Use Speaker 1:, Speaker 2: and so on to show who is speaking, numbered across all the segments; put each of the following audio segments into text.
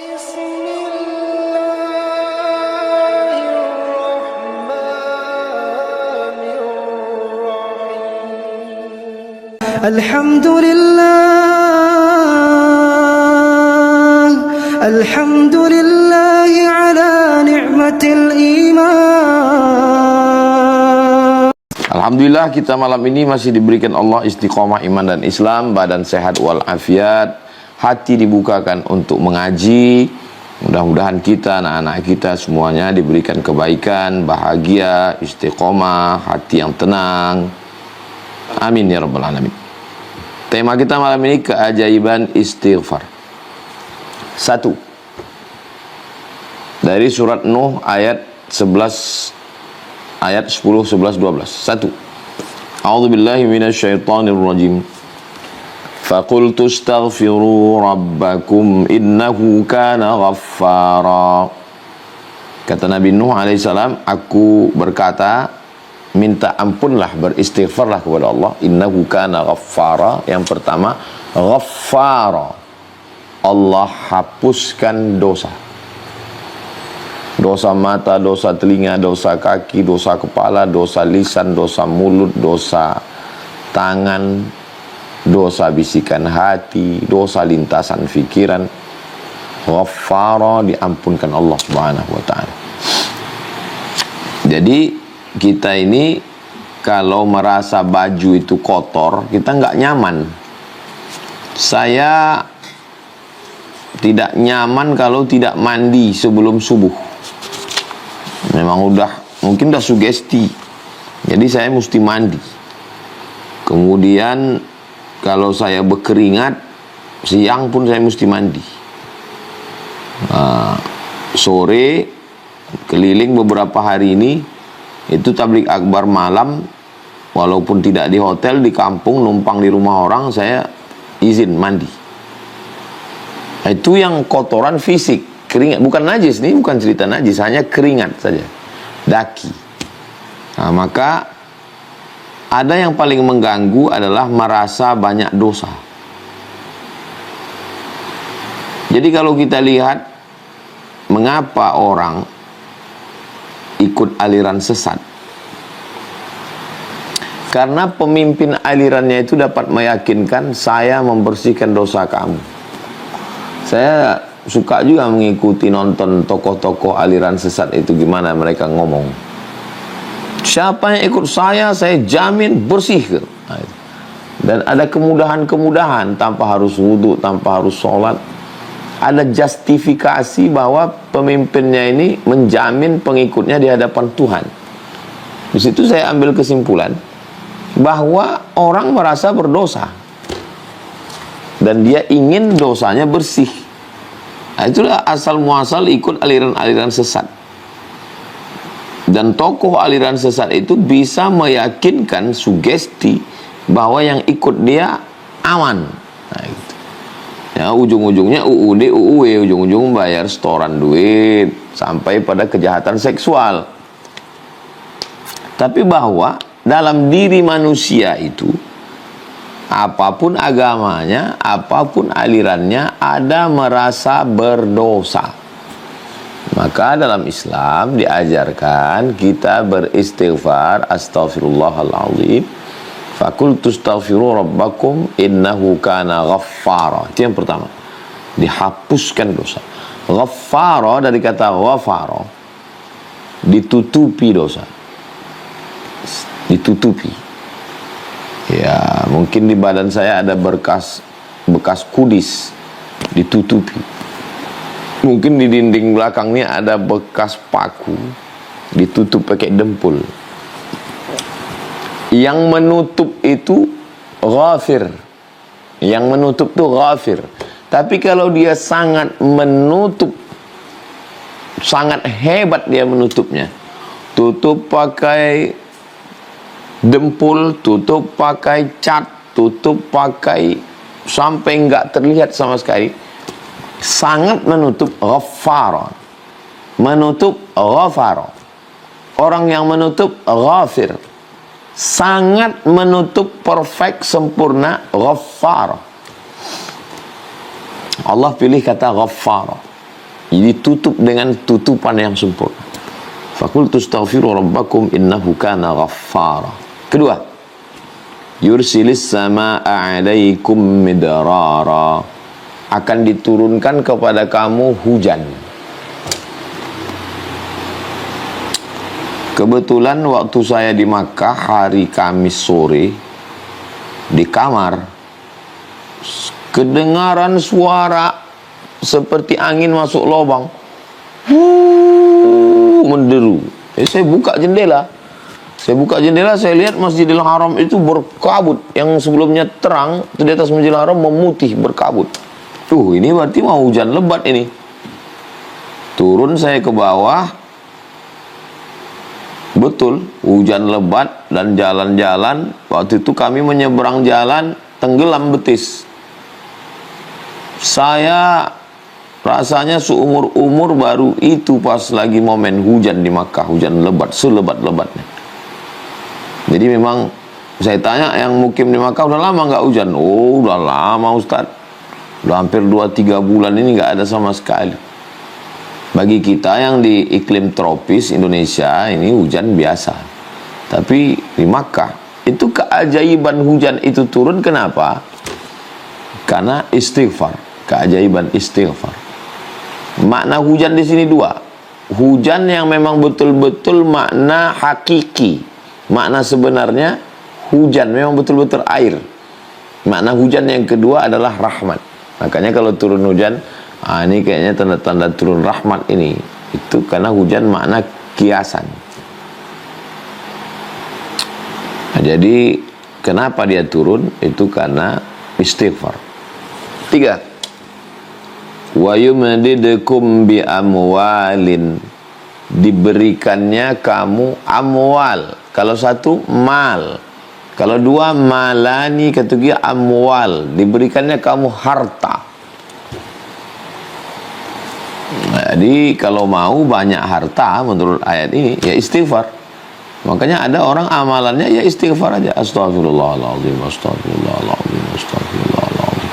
Speaker 1: Alhamdulillah ala ni'matil iman.
Speaker 2: Alhamdulillah kita malam ini masih diberikan Allah istiqomah iman dan Islam, badan sehat walafiat, hati dibukakan untuk mengaji. Mudah-mudahan kita, anak-anak kita semuanya diberikan kebaikan, bahagia, istiqomah, hati yang tenang. Amin ya rabbal alamin. Tema kita malam ini keajaiban istighfar. 1. Dari surat Nuh ayat 11 ayat 10, 11, 12. 1. A'udzubillahi minasyaitonir rajim. Faqultu astaghfiru rabbakum innahu kana ghaffara. Kata Nabi Nuh alaihissalam, aku berkata, minta ampunlah, beristighfarlah kepada Allah. Innahu kana ghaffara. Yang pertama, ghaffara, Allah hapuskan dosa. Dosa mata, dosa telinga, dosa kaki, dosa kepala, dosa lisan, dosa mulut, dosa tangan, dosa bisikan hati, dosa lintasan fikiran. Ghaffara, diampunkan Allah Subhanahu wa ta'ala. Jadi kita ini kalau merasa baju itu kotor, kita nggak nyaman. Saya tidak nyaman kalau tidak mandi sebelum subuh. Memang mungkin udah sugesti. Jadi saya mesti mandi. Kemudian kalau saya berkeringat, siang pun saya mesti mandi. Sore keliling beberapa hari ini, itu tablik akbar malam, walaupun tidak di hotel, di kampung, numpang di rumah orang, saya izin mandi. Itu yang kotoran fisik, keringat, bukan najis, ini bukan cerita najis, hanya keringat saja, daki. Nah, maka ada yang paling mengganggu adalah merasa banyak dosa. Jadi kalau kita lihat mengapa orang ikut aliran sesat, karena pemimpin alirannya itu dapat meyakinkan, saya membersihkan dosa kamu. Saya suka juga mengikuti nonton tokoh-tokoh aliran sesat itu, gimana mereka ngomong. Siapa yang ikut saya jamin bersih. Dan ada kemudahan-kemudahan, tanpa harus wudhu, tanpa harus sholat. Ada justifikasi bahwa pemimpinnya ini menjamin pengikutnya di hadapan Tuhan. Di situ saya ambil kesimpulan bahwa orang merasa berdosa dan dia ingin dosanya bersih. Nah, itulah asal muasal ikut aliran-aliran sesat. Dan tokoh aliran sesat itu bisa meyakinkan sugesti bahwa yang ikut dia aman. Nah, gitu. Ya, ujung-ujungnya UUD, UUW, ujung-ujung bayar setoran duit sampai pada kejahatan seksual. Tapi bahwa dalam diri manusia itu, apapun agamanya, apapun alirannya, ada merasa berdosa. Maka dalam Islam diajarkan kita beristighfar, astaghfirullahaladzim. Fakultu astaghfiru rabbakum innahu kana ghaffara. Itu yang pertama, dihapuskan dosa. Ghaffara dari kata ghafara, ditutupi dosa, ditutupi. Ya, mungkin di badan saya ada bekas kudis, ditutupi. Mungkin di dinding belakangnya ada bekas paku, ditutup pakai dempul. Yang menutup itu ghafir. Yang menutup itu ghafir. Tapi kalau dia sangat menutup, sangat hebat dia menutupnya. Tutup pakai dempul, tutup pakai cat, tutup pakai sampai enggak terlihat sama sekali. Sangat menutup, ghaffara. Menutup, ghafara. Orang yang menutup, ghafir. Sangat menutup, perfect, sempurna, ghaffara. Allah pilih kata ghaffara. Jadi tutup dengan tutupan yang sempurna. Faqultu astaghfiru rabbakum innahu kana ghaffara. Kedua, yursilis samaa'a 'alaikum midrara. Akan diturunkan kepada kamu hujan. Kebetulan waktu saya di Makkah hari Kamis sore, di kamar kedengaran suara seperti angin masuk lubang, menderu. Saya buka jendela. Saya lihat Masjidil Haram itu berkabut. Yang sebelumnya terang, itu di atas Masjidil Haram memutih, berkabut. Ini berarti mau hujan lebat ini. Turun saya ke bawah. Betul, hujan lebat dan jalan-jalan. Waktu itu kami menyeberang jalan, tenggelam betis. Saya rasanya seumur-umur baru itu pas lagi momen hujan di Makkah, hujan lebat, selebat-lebatnya. Jadi memang saya tanya yang mukim di Makkah, udah lama nggak hujan? Oh, udah lama Ustaz. Udah hampir 2-3 bulan ini nggak ada sama sekali. Bagi kita yang di iklim tropis Indonesia ini hujan biasa. Tapi di Makkah itu keajaiban hujan itu turun, kenapa? Karena istighfar, keajaiban istighfar. Makna hujan di sini dua. Hujan yang memang betul-betul makna hakiki. Makna sebenarnya hujan memang betul-betul air. Makna hujan yang kedua adalah rahmat. Makanya kalau turun hujan, ini kayaknya tanda-tanda turun rahmat ini. Itu karena hujan makna kiasan. Nah, jadi kenapa dia turun? Itu karena istighfar. 3. Wa yumdidukum bi amwalin. Diberikannya kamu amwal. Kalau satu mal, kalau dua malani, ketiga amwal. Diberikannya kamu harta. Jadi kalau mau banyak harta menurut ayat ini ya istighfar. Makanya ada orang amalannya ya istighfar aja. Astagfirullahaladzim, astagfirullahaladzim, astagfirullahaladzim.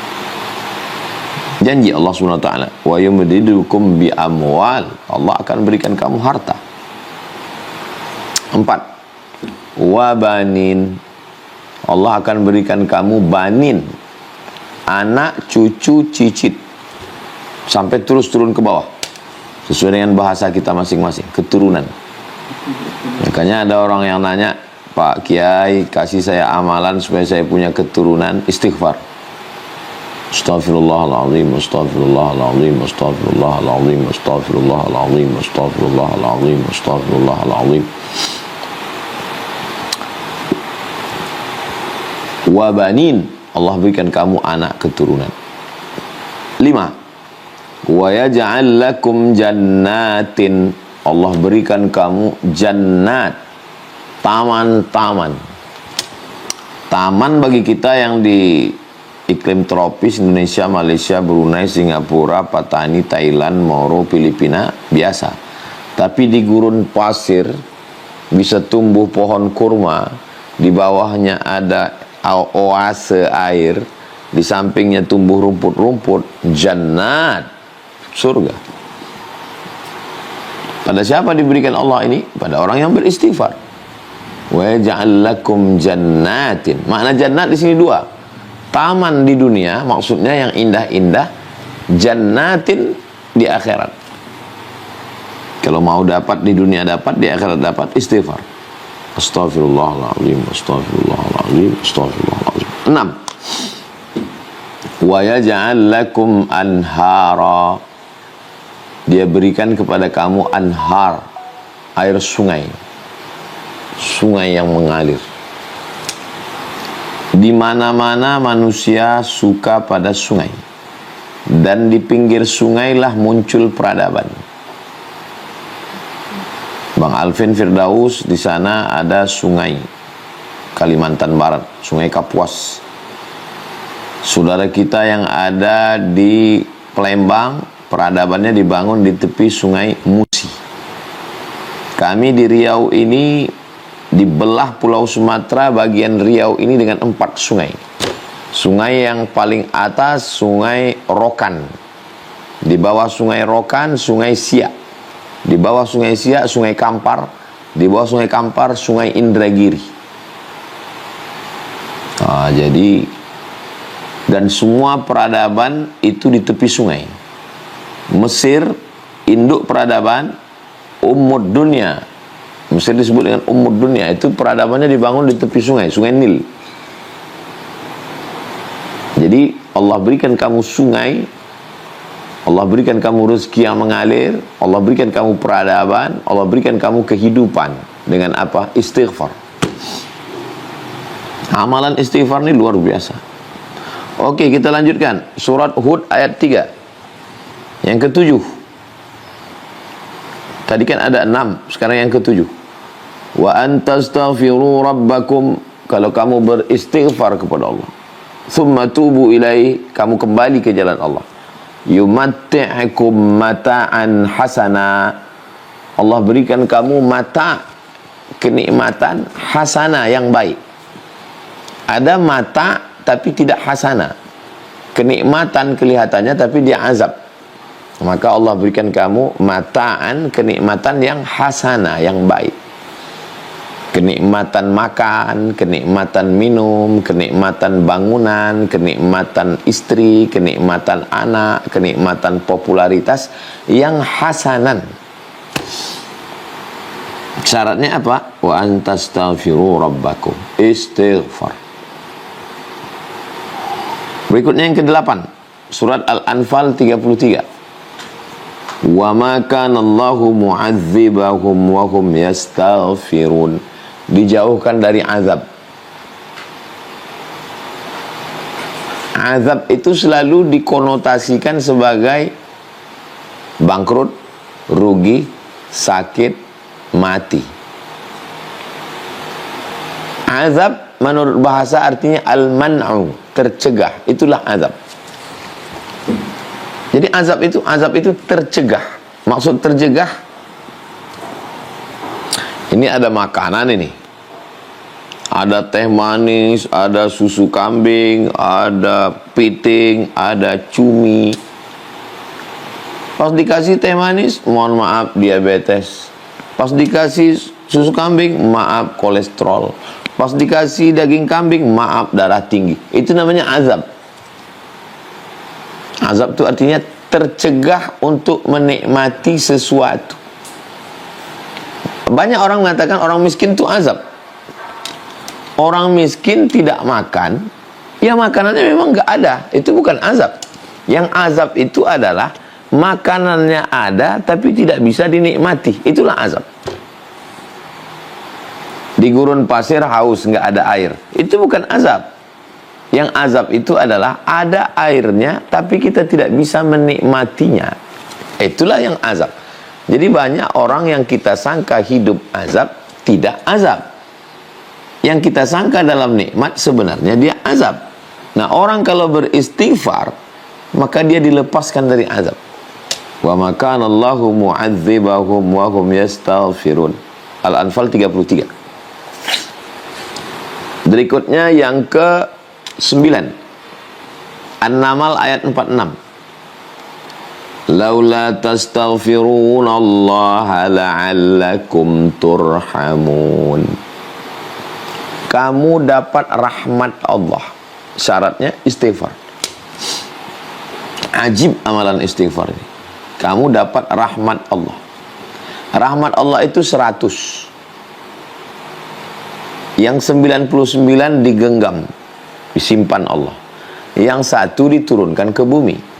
Speaker 2: Janji Allah SWT, wa yumdidukum bi amwal. Allah akan berikan kamu harta. 4. Wa banin. Allah akan berikan kamu banin, anak, cucu, cicit, sampai terus turun ke bawah, sesuai dengan bahasa kita masing-masing, keturunan. Makanya ada orang yang nanya, Pak Kiai, kasih saya amalan supaya saya punya keturunan. Istighfar. Astaghfirullahaladzim, astaghfirullahaladzim, astaghfirullahaladzim, astaghfirullahaladzim, astaghfirullahaladzim, astaghfirullahaladzim. Wa banin, Allah berikan kamu anak keturunan. 5. Wa yaj'al lakum jannatin. Allah berikan kamu jannat, taman-taman. Taman bagi kita yang di iklim tropis Indonesia, Malaysia, Brunei, Singapura, Patani, Thailand, Moro, Filipina biasa. Tapi di gurun pasir bisa tumbuh pohon kurma, di bawahnya ada oase air, di sampingnya tumbuh rumput-rumput, jannat, surga. Pada siapa diberikan Allah ini? Pada orang yang beristighfar. Wa yaj'al lakum jannatin. Makna jannat di sini dua. Taman di dunia, maksudnya yang indah-indah. Jannatin di akhirat. Kalau mau dapat di dunia dapat, di akhirat dapat, istighfar. Astaghfirullahaladzim, astaghfirullahaladzim, astaghfirullahaladzim. 6. Wa yaj'al lakum anhara. Dia berikan kepada kamu anhar, air sungai. Sungai yang mengalir. Di mana-mana manusia suka pada sungai. Dan di pinggir sungai lah muncul peradaban. Bang Alvin Firdaus, di sana ada sungai Kalimantan Barat, Sungai Kapuas. Saudara kita yang ada di Palembang, peradabannya dibangun di tepi Sungai Musi. Kami di Riau ini dibelah Pulau Sumatera, bagian Riau ini dengan 4 sungai. Sungai yang paling atas Sungai Rokan. Di bawah sungai Rokan, sungai Siak. Di bawah sungai Siak, sungai Kampar. Di bawah sungai Kampar, sungai Indragiri. Jadi, dan semua peradaban itu di tepi sungai. Mesir, induk peradaban, Ummud Dunya. Mesir disebut dengan Ummud Dunya. Itu peradabannya dibangun di tepi sungai, sungai Nil. Jadi Allah berikan kamu sungai, Allah berikan kamu rezeki yang mengalir, Allah berikan kamu peradaban, Allah berikan kamu kehidupan. Dengan apa? Istighfar. Amalan istighfar ini luar biasa. Oke, kita lanjutkan. Surat Hud ayat 3. Yang ke-7. Tadi kan ada 6, sekarang yang ke-7. Wa antastaghfiru rabbakum, kalau kamu beristighfar kepada Allah. Thumma tubu ilaih, kamu kembali ke jalan Allah. Yumatti'akum mata'an hasana, Allah berikan kamu mata, kenikmatan hasana yang baik. Ada mata tapi tidak hasana, kenikmatan kelihatannya tapi dia azab. Maka Allah berikan kamu mata'an, kenikmatan yang hasana, yang baik. Kenikmatan makan, kenikmatan minum, kenikmatan bangunan, kenikmatan istri, kenikmatan anak, kenikmatan popularitas yang hasanan. Syaratnya apa? Wa antastaghfiru rabbakum, istighfar. Berikutnya yang ke-8, surat Al-Anfal 33. Wa ma kana Allahu mu'adzibahum wa hum yastaghfirun. Dijauhkan dari azab. Azab itu selalu dikonotasikan sebagai bangkrut, rugi, sakit, mati. Azab menurut bahasa artinya al-man'u, tercegah. Itulah azab. Jadi azab itu tercegah. Maksud tercegah, ini ada makanan ini, ada teh manis, ada susu kambing, ada piting, ada cumi. Pas dikasih teh manis, mohon maaf diabetes. Pas dikasih susu kambing, maaf kolesterol. Pas dikasih daging kambing, maaf darah tinggi. Itu namanya azab. Azab itu artinya tercegah untuk menikmati sesuatu. Banyak orang mengatakan orang miskin itu azab. Orang miskin tidak makan, ya makanannya memang nggak ada. Itu bukan azab. Yang azab itu adalah makanannya ada tapi tidak bisa dinikmati. Itulah azab. Di gurun pasir haus, nggak ada air. Itu bukan azab. Yang azab itu adalah ada airnya tapi kita tidak bisa menikmatinya. Itulah yang azab. Jadi banyak orang yang kita sangka hidup azab, tidak azab. Yang kita sangka dalam nikmat sebenarnya dia azab. Nah, orang kalau beristighfar, maka dia dilepaskan dari azab. Wa ma kana Allahu mu'adzibahum wa hum yastaghfirun. Al-Anfal 33. Berikutnya yang ke-9. An-Naml ayat 46. Laula tastaghfiruna Allah la'allakum turhamun. Kamu dapat rahmat Allah. Syaratnya istighfar. Ajib amalan istighfar ini. Kamu dapat rahmat Allah. Rahmat Allah itu 100. Yang 99 digenggam, disimpan Allah. Yang 1 diturunkan ke bumi.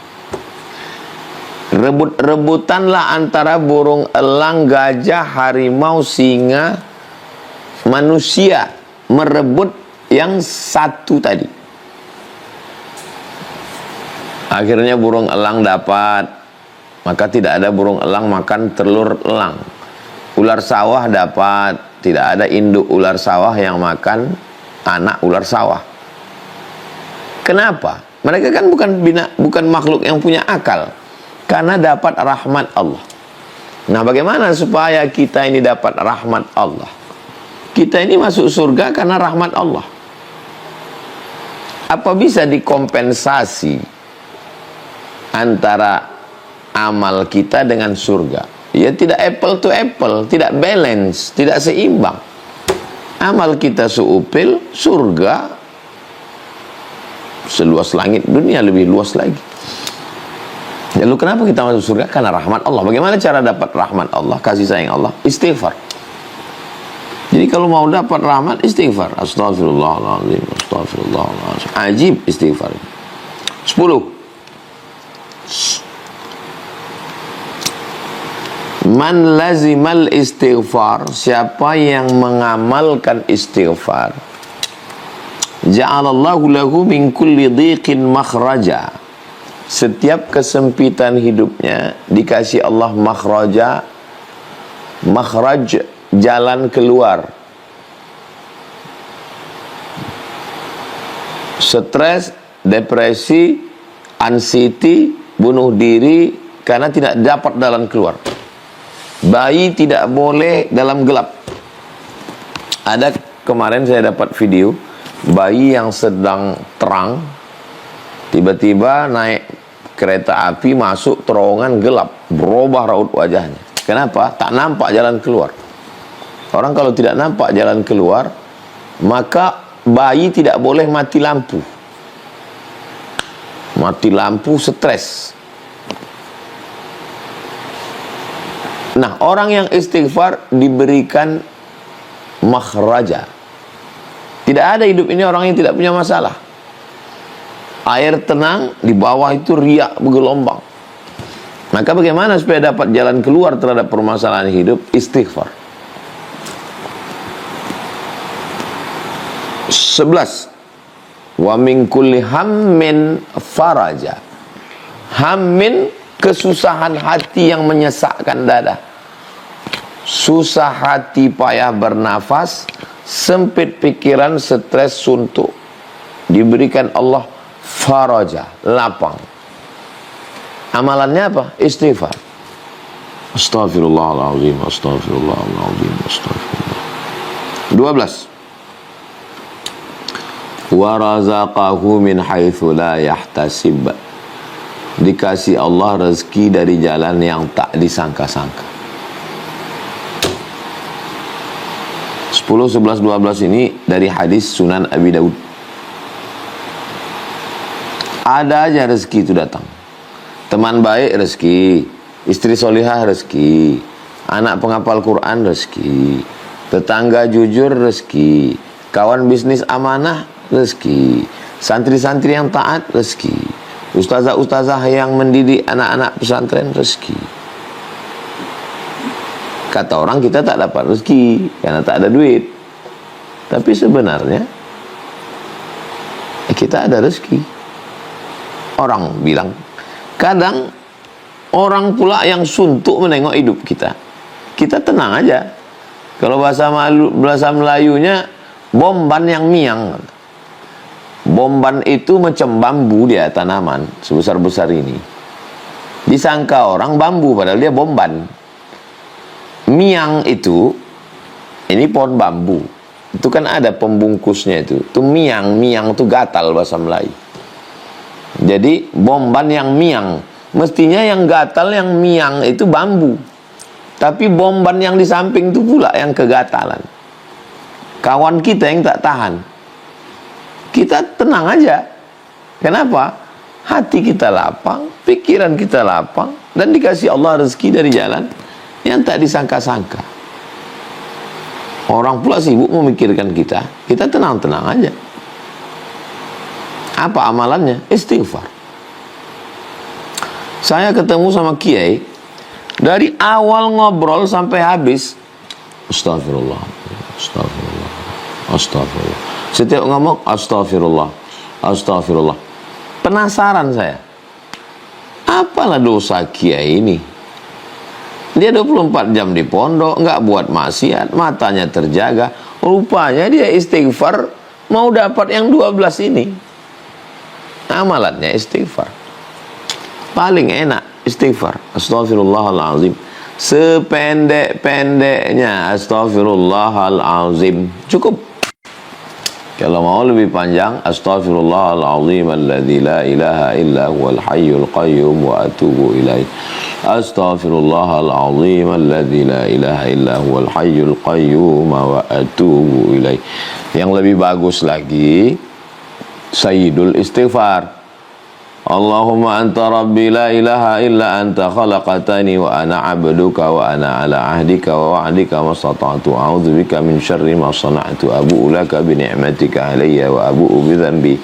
Speaker 2: Rebut-rebutanlah antara burung elang, gajah, harimau, singa, manusia merebut yang 1 tadi. Akhirnya burung elang dapat, maka tidak ada burung elang makan telur elang. Ular sawah dapat, tidak ada induk ular sawah yang makan anak ular sawah. Kenapa? Mereka kan bukan makhluk yang punya akal. Karena dapat rahmat Allah. Nah, bagaimana supaya kita ini dapat rahmat Allah? Kita ini masuk surga karena rahmat Allah. Apa bisa dikompensasi antara amal kita dengan surga. Ya tidak apple to apple, tidak balance, tidak seimbang. Amal kita seupil, surga seluas langit, dunia lebih luas lagi. Lalu kenapa kita masuk surga? Karena rahmat Allah. Bagaimana cara dapat rahmat Allah, kasih sayang Allah? Istighfar. Jadi kalau mau dapat rahmat, istighfar. Astaghfirullahaladzim, astaghfirullahaladzim. Ajib istighfar. 10. Man lazimal istighfar, siapa yang mengamalkan istighfar, ja'alallahu lahu min kulli dhiqin makhraja. Setiap kesempitan hidupnya dikasih Allah makhraj, jalan keluar. Stres, depresi, anxiety, bunuh diri karena tidak dapat jalan keluar. Bayi tidak boleh dalam gelap. Ada kemarin saya dapat video bayi yang sedang terang, tiba-tiba naik kereta api masuk terowongan gelap, berubah raut wajahnya. Kenapa? Tak nampak jalan keluar. Orang kalau tidak nampak jalan keluar, maka bayi tidak boleh mati lampu. Mati lampu stres. Nah, orang yang istighfar diberikan makhraja. Tidak ada hidup ini orang yang tidak punya masalah. Air tenang, di bawah itu riak bergelombang. Maka bagaimana supaya dapat jalan keluar terhadap permasalahan hidup? Istighfar. 11. Wa min kulli hammin faraja. Hammin, kesusahan hati yang menyesakkan dada. Susah hati, payah bernafas, sempit pikiran, stres, suntuk. Diberikan Allah faraja, lapang. Amalannya apa? Istighfar. Astaghfirullahaladzim, astaghfirullahaladzim, astaghfirullah. 12. Wa razaqahu min haitsu la yahtasib. Dikasih Allah rezeki dari jalan yang tak disangka-sangka. 10, 11, 12 ini dari hadis Sunan Abi Daud. Ada aja rezeki itu datang. Teman baik rezeki, istri solihah rezeki, anak penghafal Quran rezeki, tetangga jujur rezeki, kawan bisnis amanah rezeki, santri-santri yang taat rezeki, ustazah-ustazah yang mendidik anak-anak pesantren rezeki. Kata orang kita tak dapat rezeki karena tak ada duit. Tapi sebenarnya kita ada rezeki. Orang bilang, kadang orang pula yang suntuk menengok hidup kita. Kita tenang aja. Kalau bahasa Melayunya, bomban yang miang. Bomban itu macam bambu dia, tanaman sebesar-besar ini. Disangka orang bambu padahal dia bomban. Miang itu, ini pohon bambu. Itu kan ada pembungkusnya itu. Itu miang itu gatal bahasa Melayu. Jadi bomban yang miang. Mestinya yang gatal, yang miang itu bambu. Tapi bomban yang di samping itu pula yang kegatalan. Kawan kita yang tak tahan. Kita tenang aja. Kenapa? Hati kita lapang, pikiran kita lapang, dan dikasih Allah rezeki dari jalan yang tak disangka-sangka. Orang pula sibuk memikirkan kita. Kita tenang-tenang aja. Apa amalannya? Istighfar. Saya ketemu sama Kiai, dari awal ngobrol sampai habis, astagfirullah, astagfirullah, astagfirullah. Setiap ngomong astagfirullah, astagfirullah. Penasaran saya, apalah dosa Kiai ini? Dia 24 jam di pondok, nggak buat maksiat, matanya terjaga. Rupanya dia istighfar mau dapat yang 12 ini. Amalannya istighfar. Paling enak istighfar. Astaghfirullahaladzim. Sependek-pendeknya astaghfirullahaladzim. Cukup. Kalau mau lebih panjang, astaghfirullahaladzim alladzi la ilaha illa huwal hayyul qayyum wa atubu ilaih. Astaghfirullahalazim alladzi la ilaha illa huwal hayyul qayyum wa atubu ilaih. Yang lebih bagus lagi sayyidul istighfar. Allahumma anta rabbi la ilaha illa anta khalaqtani wa ana 'abduka wa ana 'ala 'ahdika wa wa'dika mastata'tu a'udzubika min syarri ma sana'tu abu'u laka bi ni'matika 'alayya wa abu'u bi dzambi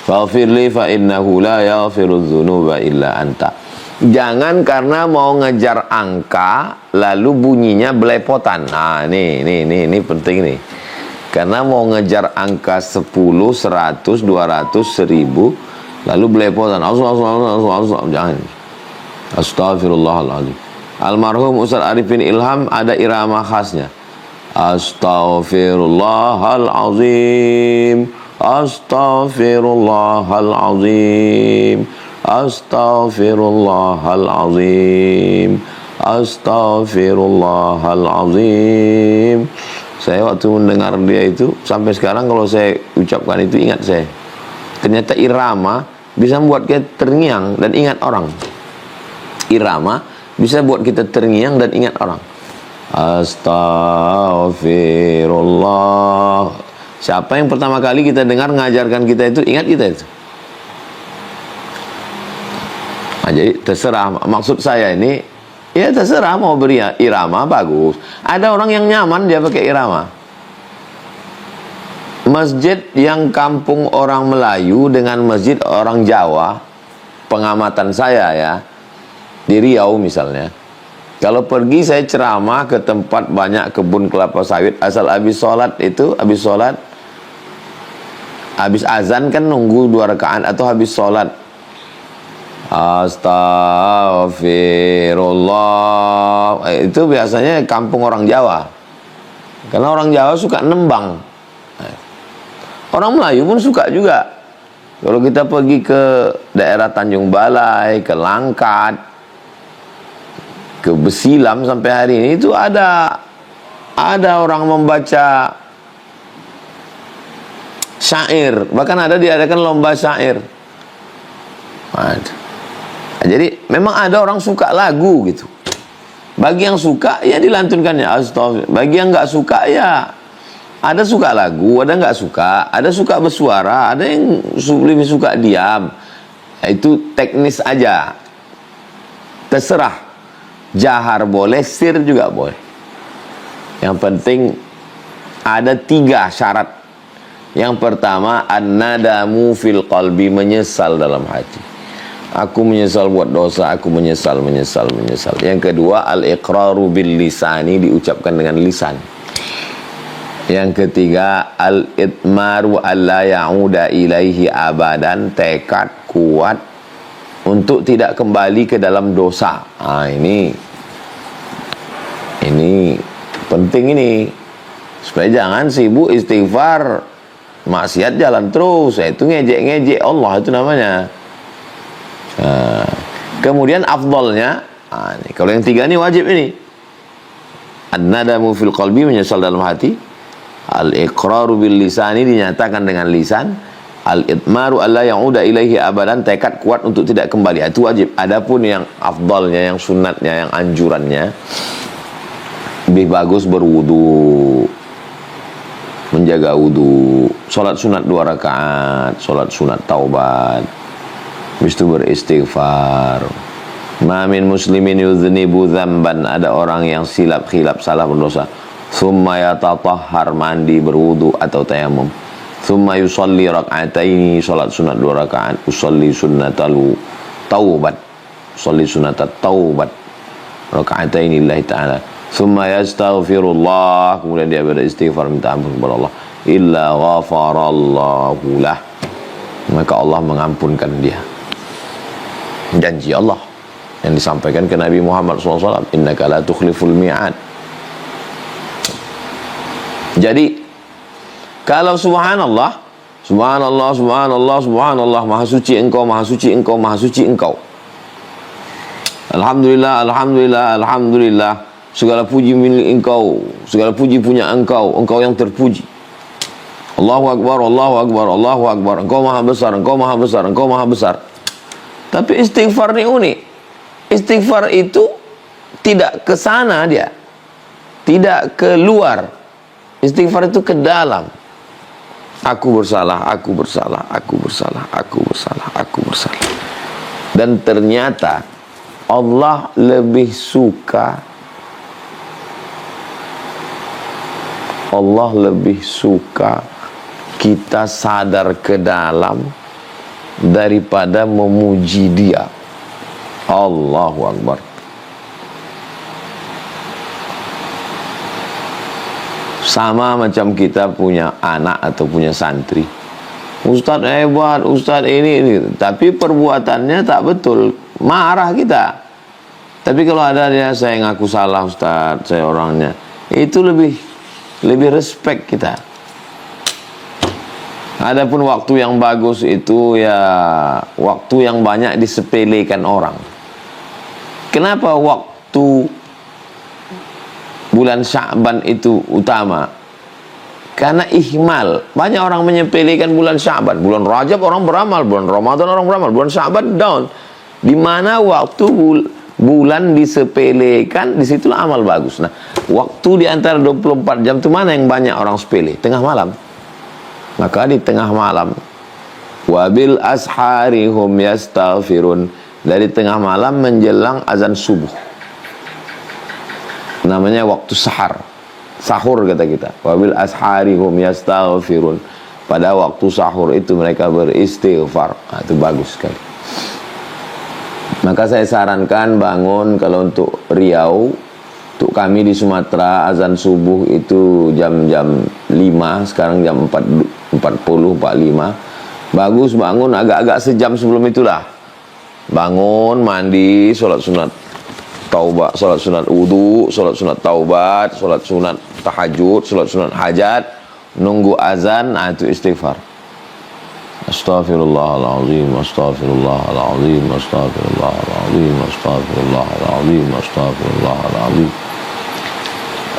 Speaker 2: faghfir li fa innahu la yaghfiru dzunuba illa anta. Jangan karena mau ngejar angka lalu bunyinya belepotan. Nah, ini penting nih. Karena mau ngejar angka 10, 100, 200, 1000 lalu belepotan. Jangan. Astaghfirullahaladzim. Almarhum Ustaz Arifin Ilham ada irama khasnya. Astaghfirullahalazim. Astaghfirullahalazim. Astaghfirullahalazim. Astaghfirullahalazim. Saya waktu mendengar dia itu sampai sekarang kalau saya ucapkan itu ingat saya. Ternyata irama bisa membuat kita terngiang dan ingat orang. Irama bisa buat kita terngiang dan ingat orang. Astaghfirullah. Siapa yang pertama kali kita dengar ngajarkan kita itu, ingat kita itu. Nah, jadi terserah. Maksud saya ini, ya terserah mau beri irama bagus. Ada orang yang nyaman dia pakai irama. Masjid yang kampung orang Melayu dengan masjid orang Jawa, pengamatan saya ya, di Riau misalnya, kalau pergi saya ceramah ke tempat banyak kebun kelapa sawit, asal habis sholat itu, habis azan kan nunggu 2 rakaat atau habis sholat Astaghfirullah, itu biasanya kampung orang Jawa, karena orang Jawa suka nembang. Orang Melayu pun suka juga. Kalau kita pergi ke daerah Tanjung Balai, ke Langkat, ke Besilam sampai hari ini itu ada orang membaca syair, bahkan ada diadakan lomba syair. Jadi memang ada orang suka lagu gitu. Bagi yang suka ya dilantunkannya astagfirullah. Bagi yang nggak suka ya ada suka lagu, ada nggak suka, ada suka bersuara, ada yang lebih suka diam. Itu teknis aja. Terserah. Jahar boleh, sir juga boleh. Yang penting ada 3 syarat. Yang pertama, an-nadamu fil qalbi, menyesal dalam hati. Aku menyesal buat dosa, aku menyesal. Yang kedua, al-iqraru bil lisani, diucapkan dengan lisan. Yang ketiga, al-itmaru alla ya'uda ilaihi abadan, tekad kuat untuk tidak kembali ke dalam dosa. Ini penting ini. Supaya jangan sibuk istighfar, maksiat jalan terus. Itu ngejek-ngejek Allah itu namanya. Kemudian afdolnya, kalau yang 3 ini wajib ini. An-nadamu fil qalbi, menyesal dalam hati. Al-iqraru bil lisani, dinyatakan dengan lisan. Al-itmaru alla ya'uda ilaihi abadan, tekad kuat untuk tidak kembali. Itu wajib. Adapun yang afdalnya, yang sunatnya, yang anjurannya, lebih bagus berwudu, menjaga wudu, sholat sunat 2 rakaat, sholat sunat taubat, habis itu beristighfar. Ma min muslimin yudhnibu dzamban, ada orang yang silap khilaf salah berdosa, thumma yatatahhar, mandi berwudu atau tayamum, thumma yusalli rak'ataini, salat sunat 2 rakaat, usalli sunnatal taubat, usalli sunnatat taubat rak'ataini lillahi ta'ala, thumma yastaghfirullah, kemudian dia beristighfar, minta ampun kepada Allah, illa ghafarallahu lah, maka Allah mengampunkan dia. Janji Allah yang disampaikan ke Nabi Muhammad SAW, innaka la tukhliful mi'ad. Jadi kalau subhanallah, subhanallah, subhanallah, subhanallah, maha suci engkau, maha suci engkau, maha suci engkau, alhamdulillah, alhamdulillah, alhamdulillah, segala puji milik engkau, segala puji punya engkau, engkau yang terpuji. Allahu Akbar, Allahu Akbar, Allahu Akbar, engkau maha besar, engkau maha besar, engkau maha besar. Tapi istighfar ini unik. Istighfar itu tidak ke sana dia, tidak ke luar. Istighfar itu ke dalam. Aku bersalah, aku bersalah, aku bersalah, aku bersalah, aku bersalah. Dan ternyata Allah lebih suka, Allah lebih suka kita sadar ke dalam daripada memuji Dia. Allahu Akbar. Sama macam kita punya anak atau punya santri. Ustaz hebat, Ustaz ini. Tapi perbuatannya tak betul. Marah kita. Tapi kalau ada dia, saya ngaku salah Ustaz, saya orangnya. Itu lebih respect kita. Adapun waktu yang bagus itu ya waktu yang banyak disepelekan orang. Kenapa waktu bulan Sya'ban itu utama? Karena ihmal. Banyak orang menyepelekan bulan Sya'ban. Bulan Rajab orang beramal, bulan Ramadan orang beramal, bulan Sya'ban down. Di mana waktu bulan disepelekan, disitulah amal bagus. Nah, waktu di antara 24 jam itu mana yang banyak orang sepele? Tengah malam. Maka di tengah malam, wabil ashari hum yastaghfirun, dari tengah malam menjelang azan subuh, namanya waktu sahar, sahur kata kita. Wabil ashari hum yastaghfirun, pada waktu sahur itu mereka beristighfar. Nah, itu bagus sekali. Maka saya sarankan bangun, kalau untuk Riau, untuk kami di Sumatera azan subuh itu jam 5, sekarang jam 4.40, 45. Bagus bangun agak-agak sejam sebelum itulah. Bangun, mandi, sholat sunat taubat, sholat sunat wudu, sholat sunat taubat, sholat sunat tahajud, sholat sunat hajat, nunggu azan. Nah, itu istighfar. Astaghfirullahaladzim, astaghfirullahaladzim, astaghfirullahaladzim, astaghfirullahaladzim, astaghfirullahaladzim.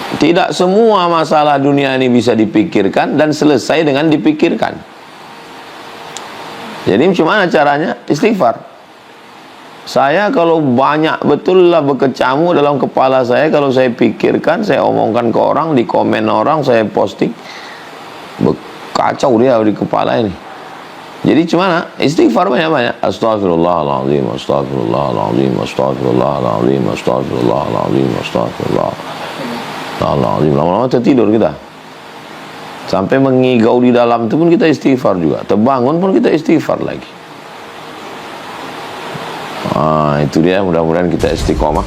Speaker 2: Tidak semua masalah dunia ini bisa dipikirkan dan selesai dengan dipikirkan. Jadi gimana caranya? Istighfar. Saya kalau banyak betul lah berkecamuk dalam kepala saya, kalau saya pikirkan, saya omongkan ke orang, di komen orang, saya posting, kacau dia di kepala ini. Jadi gimana? Istighfar banyak-banyak. Astaghfirullahaladzim, astaghfirullahaladzim, astaghfirullahaladzim, astaghfirullahaladzim, astaghfirullahaladzim. Lama-lama tertidur kita. Sampai mengigau di dalam itu pun kita istighfar juga. Terbangun pun kita istighfar lagi. Itu dia, mudah-mudahan kita istiqomah.